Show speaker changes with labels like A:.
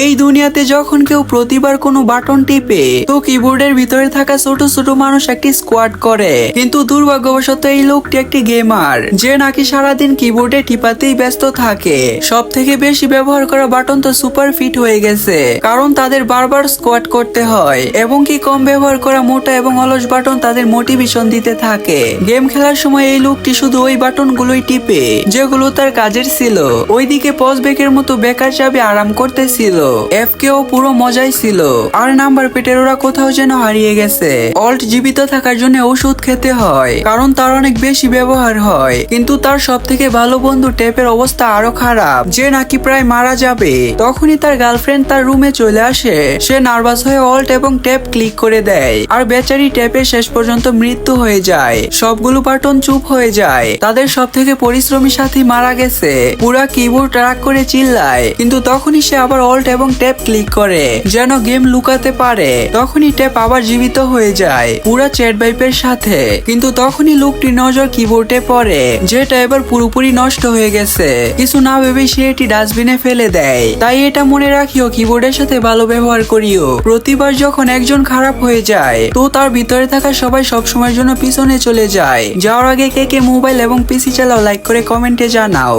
A: এই দুনিয়াতে যখন কেউ প্রতিবার কোনো বাটন টিপে তো কিবোর্ডের ভিতরে থাকা ছোট ছোট মানুষ একটি স্কোয়াড করে, কিন্তু দুর্ভাগ্যবশত এই লোকটি একটি গেমার যে নাকি সারাদিন কিবোর্ডে টিপাতেই ব্যস্ত থাকে। সব থেকে বেশি ব্যবহার করা বাটন তো সুপার ফিট হয়ে গেছে, কারণ তাদের বারবার স্কোয়াড করতে হয় এবং কি কম ব্যবহার করা মোটা এবং অলস বাটন তাদের মোটিভেশন দিতে থাকে। গেম খেলার সময় এই লোকটি শুধু ওই বাটন গুলোই টিপে যেগুলো তার কাজের ছিল। ওইদিকে পজ ব্রেকের মতো বেকার চাবি আরাম করতেছিল, এফ কেও পুরো মজাই ছিল, আর নাম্বার পেটের ওরা কোথাও যেন হারিয়ে গেছে। অল্ট জীবিত থাকার জন্য ওষুধ খেতে হয় কারণ তার অনেক বেশি ব্যবহার হয়, কিন্তু তার সব থেকে ভালো বন্ধু টেপের অবস্থা আরো খারাপ, যে নাকি প্রায় মারা যাবে। তখনই তার গার্লফ্রেন্ড তার রুমে চলে আসে। সে নার্ভাস হয়ে অল্ট এবং ট্যাপ ক্লিক করে দেয়, আর বেচারি ট্যাপের শেষ পর্যন্ত মৃত্যু হয়ে যায়। সবগুলো বাটন চুপ হয়ে যায়, তাদের সব থেকে পরিশ্রমী সাথী মারা গেছে। পুরা কিবোর্ড রাগ করে চিল্লায়, কিন্তু তখনই সে আবার অল্ট এবং ট্যাপ ক্লিক করে যেন গেম লুকাতে পারে। তখনই ট্যাপ আবার জীবিত হয়ে যায় পুরা চ্যাট ভাইপের সাথে, কিন্তু তখনই লোকটির নজর কিবোর্ডে পড়ে যেটা এবার পুরোপুরি নষ্ট হয়ে গেছে। কিছু না ভেবে সে এটি ডাস্টবিনে ফেলে দেয়। তাই এটা মনে রাখিও, কিবোর্ডের সাথে ভালো ব্যবহার করিও। প্রতিবার যখন একজন খারাপ হয়ে যায় তো তার ভিতরে থাকা সবাই সবসময়ের জন্য পিছনে চলে যায়। যাওয়ার আগে কে কে মোবাইল এবং পিসি চালাও লাইক করে কমেন্টে জানাও।